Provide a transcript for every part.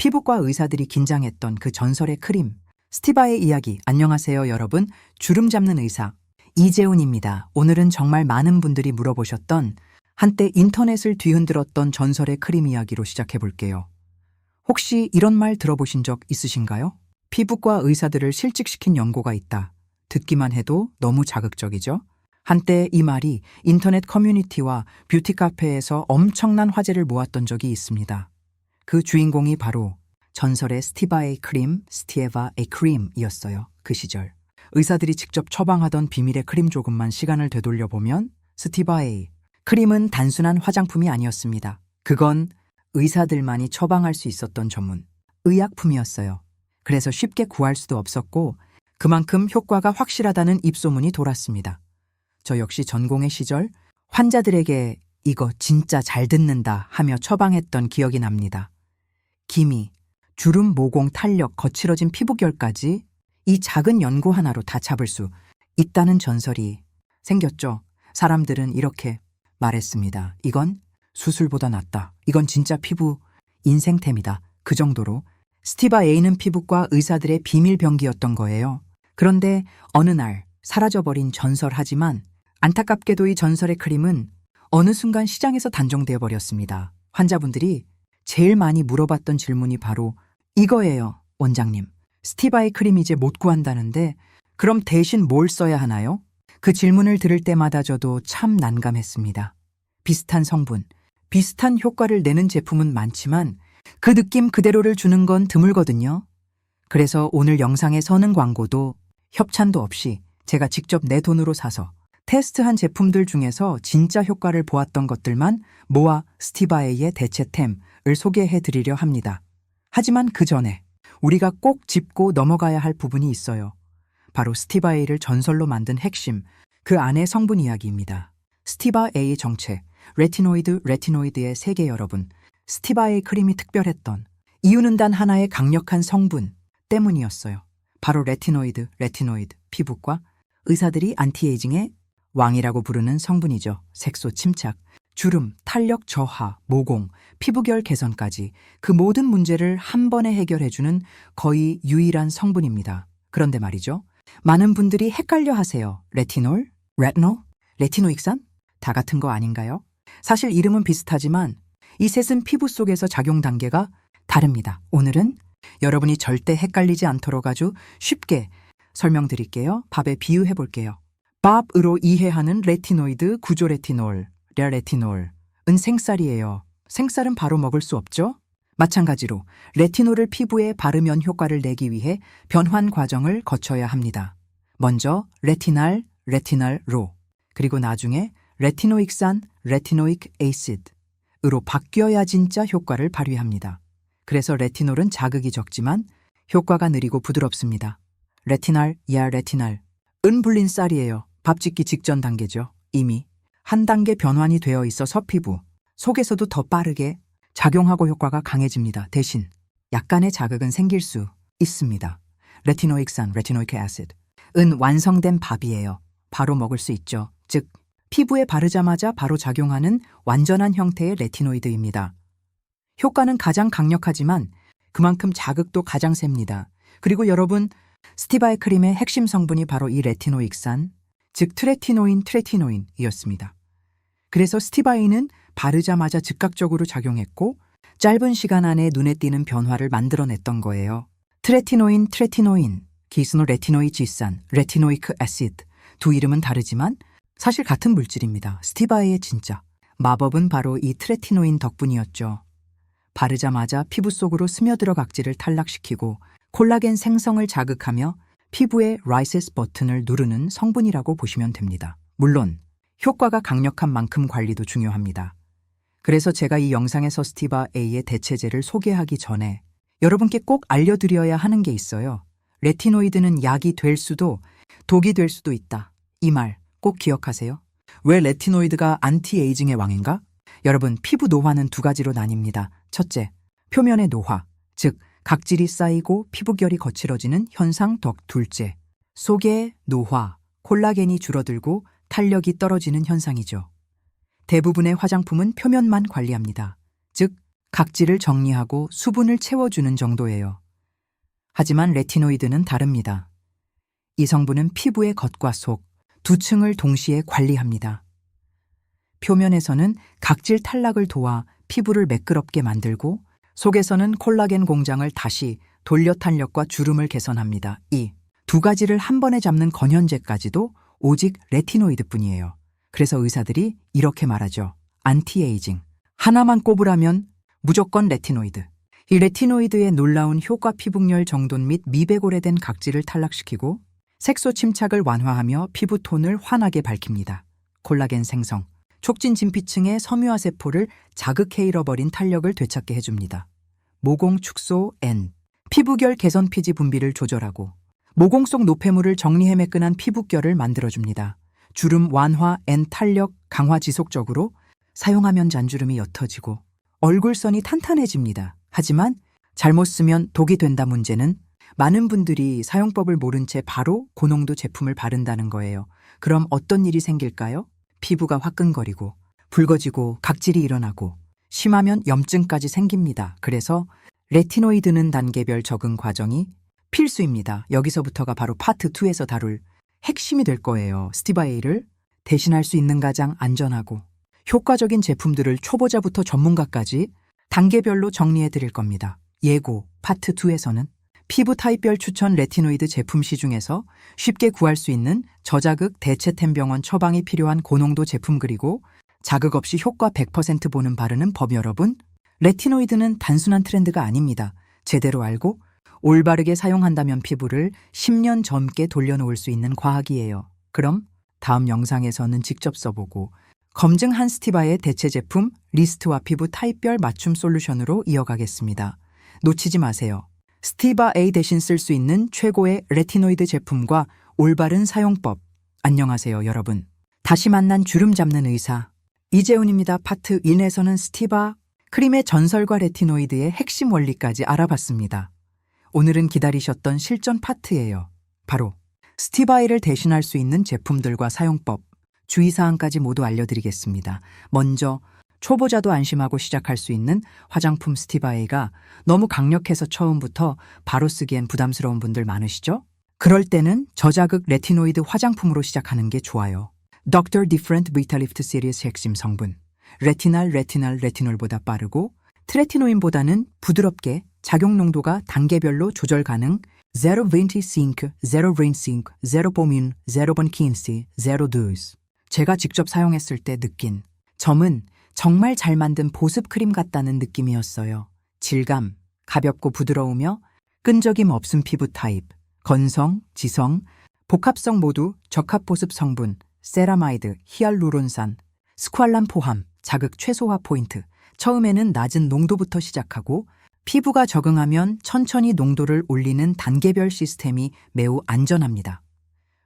피부과 의사들이 긴장했던 그 전설의 크림, 스티바의 이야기. 안녕하세요 여러분, 주름 잡는 의사 이재훈입니다. 오늘은 정말 많은 분들이 물어보셨던 한때 인터넷을 뒤흔들었던 전설의 크림 이야기로 시작해 볼게요. 혹시 이런 말 들어보신 적 있으신가요? 피부과 의사들을 실직시킨 연고가 있다. 듣기만 해도 너무 자극적이죠? 한때 이 말이 인터넷 커뮤니티와 뷰티 카페에서 엄청난 화제를 모았던 적이 있습니다. 그 주인공이 바로 전설의 스티바의 크림, 스티에바의 크림이었어요. 그 시절. 의사들이 직접 처방하던 비밀의 크림 조금만 시간을 되돌려보면 스티바의 크림은 단순한 화장품이 아니었습니다. 그건 의사들만이 처방할 수 있었던 전문 의약품이었어요. 그래서 쉽게 구할 수도 없었고 그만큼 효과가 확실하다는 입소문이 돌았습니다. 저 역시 전공의 시절 환자들에게 이거 진짜 잘 듣는다 하며 처방했던 기억이 납니다. 기미, 주름, 모공, 탄력, 거칠어진 피부결까지 이 작은 연고 하나로 다 잡을 수 있다는 전설이 생겼죠. 사람들은 이렇게 말했습니다. 이건 수술보다 낫다. 이건 진짜 피부 인생템이다. 그 정도로 스티바 A는 피부과 의사들의 비밀 병기였던 거예요. 그런데 어느 날 사라져버린 전설하지만 안타깝게도 이 전설의 크림은 어느 순간 시장에서 단종되어 버렸습니다. 환자분들이 제일 많이 물어봤던 질문이 바로 이거예요. 원장님, 스티바의 크림 이제 못 구한다는데 그럼 대신 뭘 써야 하나요? 그 질문을 들을 때마다 저도 참 난감했습니다. 비슷한 성분, 비슷한 효과를 내는 제품은 많지만 그 느낌 그대로를 주는 건 드물거든요. 그래서 오늘 영상에 서는 광고도 협찬도 없이 제가 직접 내 돈으로 사서 테스트한 제품들 중에서 진짜 효과를 보았던 것들만 모아 스티바의 대체템을 소개해 드리려 합니다. 하지만 그 전에 우리가 꼭 짚고 넘어가야 할 부분이 있어요. 바로 스티바 A를 전설로 만든 핵심, 그 안의 성분 이야기입니다. 스티바 A의 정체, 레티노이드의 세계. 여러분, 스티바 A 크림이 특별했던 이유는 단 하나의 강력한 성분 때문이었어요. 바로 레티노이드, 피부과 의사들이 안티에이징의 왕이라고 부르는 성분이죠. 색소 침착, 주름, 탄력 저하, 모공, 피부결 개선까지 그 모든 문제를 한 번에 해결해주는 거의 유일한 성분입니다. 그런데 말이죠. 많은 분들이 헷갈려 하세요. 레티놀? 레티노익산? 다 같은 거 아닌가요? 사실 이름은 비슷하지만 이 셋은 피부 속에서 작용 단계가 다릅니다. 오늘은 여러분이 절대 헷갈리지 않도록 아주 쉽게 설명드릴게요. 밥에 비유해 볼게요. 밥으로 이해하는 레티노이드 구조 레티놀은 생쌀이에요. 생쌀은 바로 먹을 수 없죠? 마찬가지로 레티놀을 피부에 바르면 효과를 내기 위해 변환 과정을 거쳐야 합니다. 먼저 레티날로, 그리고 나중에 레티노익산, 레티노익 에이시드로 바뀌어야 진짜 효과를 발휘합니다. 그래서 레티놀은 자극이 적지만 효과가 느리고 부드럽습니다. 레티날은 불린 쌀이에요. 밥 짓기 직전 단계죠. 이미 한 단계 변환이 되어 있어서 피부 속에서도 더 빠르게 작용하고 효과가 강해집니다. 대신 약간의 자극은 생길 수 있습니다. 레티노익산, 레티노이크 애시드는 완성된 밥이에요. 바로 먹을 수 있죠. 즉 피부에 바르자마자 바로 작용하는 완전한 형태의 레티노이드입니다. 효과는 가장 강력하지만 그만큼 자극도 가장 셉니다. 그리고 여러분, 스티바의 크림의 핵심 성분이 바로 이 레티노익산, 즉 트레티노인이었습니다. 그래서 스티바이는 바르자마자 즉각적으로 작용했고 짧은 시간 안에 눈에 띄는 변화를 만들어냈던 거예요. 트레티노인, 기스노 레티노이지산, 레티노이크 애시드, 두 이름은 다르지만 사실 같은 물질입니다. 스티바이의 진짜 마법은 바로 이 트레티노인 덕분이었죠. 바르자마자 피부 속으로 스며들어 각질을 탈락시키고 콜라겐 생성을 자극하며 피부의 라이세스 버튼을 누르는 성분이라고 보시면 됩니다. 물론 효과가 강력한 만큼 관리도 중요합니다. 그래서 제가 이 영상에서 스티바 A의 대체제를 소개하기 전에 여러분께 꼭 알려드려야 하는 게 있어요. 레티노이드는 약이 될 수도 독이 될 수도 있다. 이 말 꼭 기억하세요. 왜 레티노이드가 안티에이징의 왕인가? 여러분, 피부 노화는 두 가지로 나뉩니다. 첫째, 표면의 노화, 즉 각질이 쌓이고 피부결이 거칠어지는 현상. 둘째, 속의 노화, 콜라겐이 줄어들고 탄력이 떨어지는 현상이죠. 대부분의 화장품은 표면만 관리합니다. 즉 각질을 정리하고 수분을 채워주는 정도예요. 하지만 레티노이드는 다릅니다. 이 성분은 피부의 겉과 속 두 층을 동시에 관리합니다. 표면에서는 각질 탈락을 도와 피부를 매끄럽게 만들고 속에서는 콜라겐 공장을 다시 돌려 탄력과 주름을 개선합니다. 이 두 가지를 한 번에 잡는 건현제까지도 오직 레티노이드뿐이에요. 그래서 의사들이 이렇게 말하죠. 안티에이징. 하나만 꼽으라면 무조건 레티노이드. 이 레티노이드의 놀라운 효과 피부열 정돈 및 미백 오래된 각질을 탈락시키고 색소 침착을 완화하며 피부톤을 환하게 밝힙니다. 콜라겐 생성, 촉진 진피층의 섬유화 세포를 자극해 잃어버린 탄력을 되찾게 해줍니다. 모공 축소 N, 피부결 개선 피지 분비를 조절하고 모공 속 노폐물을 정리해 매끈한 피부결을 만들어줍니다. 주름 완화 N 탄력 강화 지속적으로 사용하면 잔주름이 옅어지고 얼굴선이 탄탄해집니다. 하지만 잘못 쓰면 독이 된다 문제는 많은 분들이 사용법을 모른 채 바로 고농도 제품을 바른다는 거예요. 그럼 어떤 일이 생길까요? 피부가 화끈거리고 붉어지고 각질이 일어나고 심하면 염증까지 생깁니다. 그래서 레티노이드는 단계별 적응 과정이 필수입니다. 여기서부터가 바로 파트 2에서 다룰 핵심이 될 거예요. 스티바에이를 대신할 수 있는 가장 안전하고 효과적인 제품들을 초보자부터 전문가까지 단계별로 정리해 드릴 겁니다. 예고 파트 2에서는 피부 타입별 추천 레티노이드 제품 시중에서 쉽게 구할 수 있는 저자극 대체템 병원 처방이 필요한 고농도 제품 그리고 자극 없이 효과 100% 보는 바르는 법. 여러분, 레티노이드는 단순한 트렌드가 아닙니다. 제대로 알고 올바르게 사용한다면 피부를 10년 젊게 돌려놓을 수 있는 과학이에요. 그럼 다음 영상에서는 직접 써보고 검증한 스티바의 대체 제품 리스트와 피부 타입별 맞춤 솔루션으로 이어가겠습니다. 놓치지 마세요. 스티바 A 대신 쓸 수 있는 최고의 레티노이드 제품과 올바른 사용법. 안녕하세요, 여러분. 다시 만난 주름 잡는 의사 이재훈입니다. 파트 1에서는 스티바 크림의 전설과 레티노이드의 핵심 원리까지 알아봤습니다. 오늘은 기다리셨던 실전 파트예요. 바로 스티바이를 대신할 수 있는 제품들과 사용법, 주의사항까지 모두 알려드리겠습니다. 먼저 초보자도 안심하고 시작할 수 있는 화장품 스티바이가 너무 강력해서 처음부터 바로 쓰기엔 부담스러운 분들 많으시죠? 그럴 때는 저자극 레티노이드 화장품으로 시작하는 게 좋아요. Dr. Different Vitalift 시리즈 핵심 성분 레티놀보다 빠르고 트레티노인보다는 부드럽게 작용 농도가 단계별로 조절 가능 0.25, 0.25, 0.1, 0.15, 0.12 제가 직접 사용했을 때 느낀 점은 정말 잘 만든 보습 크림 같다는 느낌이었어요. 질감, 가볍고 부드러우며 끈적임 없음 피부 타입, 건성, 지성, 복합성 모두 적합 보습 성분, 세라마이드, 히알루론산, 스퀄란 포함, 자극 최소화 포인트. 처음에는 낮은 농도부터 시작하고 피부가 적응하면 천천히 농도를 올리는 단계별 시스템이 매우 안전합니다.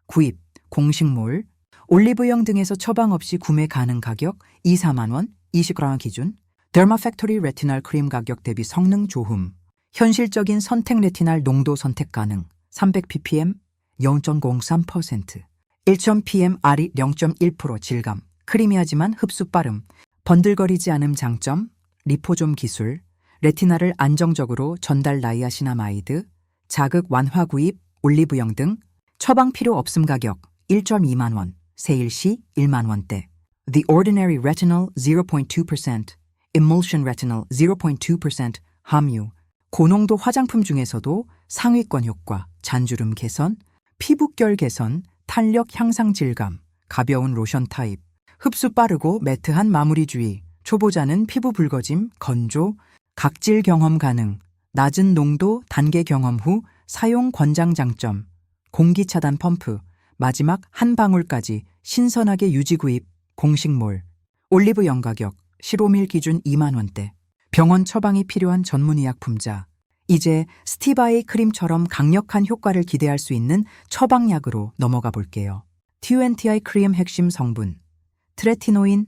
구입, 공식몰, 올리브영 등에서 처방 없이 구매 가능 가격 2-4만 원, 20g 기준, 더마팩토리 레티날 크림 가격 대비 성능 좋음, 현실적인 선택 레티날 농도 선택 가능, 300ppm 0.03%, 1.0pm RE 0.1% 질감, 크리미하지만 흡수 빠름, 번들거리지 않음 장점, 리포좀 기술, 레티나를 안정적으로 전달 나이아시나마이드, 자극 완화 구입, 올리브영 등 처방 필요 없음 가격 1.2만 원, 세일 시 1만 원대. The Ordinary Retinol 0.2%, Emulsion Retinol 0.2% 함유. 고농도 화장품 중에서도 상위권 효과, 잔주름 개선, 피부결 개선, 탄력 향상 질감, 가벼운 로션 타입, 흡수 빠르고 매트한 마무리 주의, 초보자는 피부 붉어짐, 건조, 각질 경험 가능, 낮은 농도 단계 경험 후 사용 권장 장점, 공기 차단 펌프, 마지막 한 방울까지 신선하게 유지 구입, 공식몰, 올리브영 가격, 15ml 기준 2만 원대, 병원 처방이 필요한 전문의약품자. 이제 스티바이 크림처럼 강력한 효과를 기대할 수 있는 처방약으로 넘어가 볼게요. TUNTI 크림 핵심 성분, 트레티노인,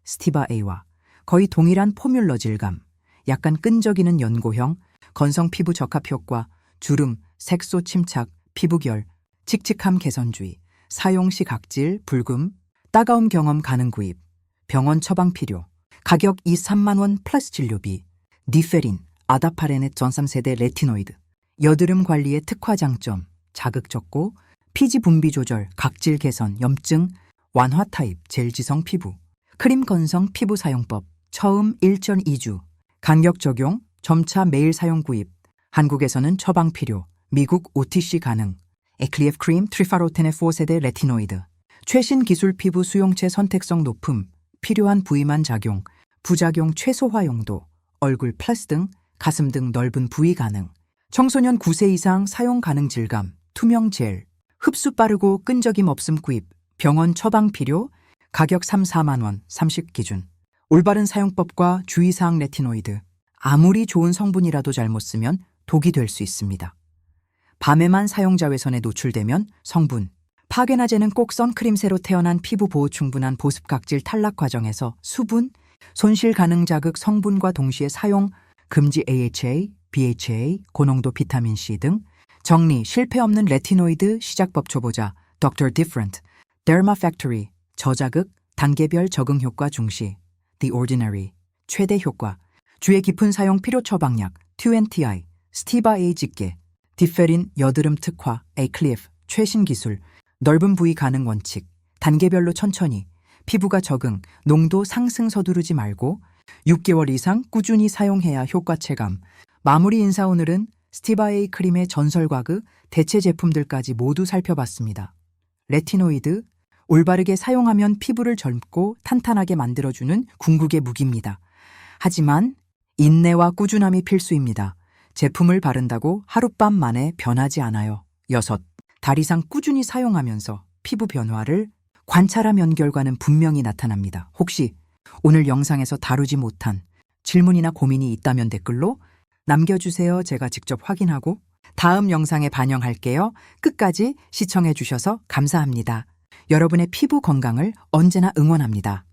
스티바에이와 거의 동일한 포뮬러 질감, 약간 끈적이는 연고형, 건성 피부 적합 효과, 주름, 색소 침착, 피부결, 칙칙함 개선주의, 사용 시 각질, 붉음, 따가움 경험 가능 구입, 병원 처방 필요, 가격 2, 3만 원 플러스 진료비. 디페린, 아다파렌의 전 3세대 레티노이드. 여드름 관리의 특화 장점, 자극 적고, 피지 분비 조절, 각질 개선, 염증, 완화 타입, 젤지성 피부. 크림 건성 피부 사용법, 처음 1.2주. 간격 적용, 점차 매일 사용 구입. 한국에서는 처방 필요, 미국 OTC 가능. 에클리에프 크림 트리파로텐의 4세대 레티노이드. 최신 기술 피부 수용체 선택성 높음, 필요한 부위만 작용, 부작용 최소화 용도, 얼굴 플러스 등, 가슴 등 넓은 부위 가능. 청소년 9세 이상 사용 가능 질감, 투명 젤, 흡수 빠르고 끈적임 없음 구입, 병원 처방 필요, 가격 3, 4만 원, 30 기준. 올바른 사용법과 주의사항 레티노이드. 아무리 좋은 성분이라도 잘못 쓰면 독이 될 수 있습니다. 밤에만 사용 자외선에 노출되면 성분. 파괴나제는 꼭 선크림새로 태어난 피부 보호 충분한 보습 각질 탈락 과정에서 수분, 손실 가능 자극 성분과 동시에 사용, 금지 AHA, BHA, 고농도 비타민C 등. 정리, 실패 없는 레티노이드 시작법 초보자, Dr. Different, Derma Factory, 저자극, 단계별 적응 효과 중시, The Ordinary, 최대 효과, 주의 깊은 사용 필요 처방약, 2NTI, 스티바 A 직계, 디페린 여드름 특화, 에클리에프, 최신 기술, 넓은 부위 가능 원칙, 단계별로 천천히, 피부가 적응, 농도 상승 서두르지 말고 6개월 이상 꾸준히 사용해야 효과 체감. 마무리 인사. 오늘은 스티바 A 크림의 전설과 그 대체 제품들까지 모두 살펴봤습니다. 레티노이드, 올바르게 사용하면 피부를 젊고 탄탄하게 만들어주는 궁극의 무기입니다. 하지만 인내와 꾸준함이 필수입니다. 제품을 바른다고 하룻밤 만에 변하지 않아요. 6. 달 이상 꾸준히 사용하면서 피부 변화를 관찰하면 결과는 분명히 나타납니다. 혹시 오늘 영상에서 다루지 못한 질문이나 고민이 있다면 댓글로 남겨주세요. 제가 직접 확인하고 다음 영상에 반영할게요. 끝까지 시청해 주셔서 감사합니다. 여러분의 피부 건강을 언제나 응원합니다.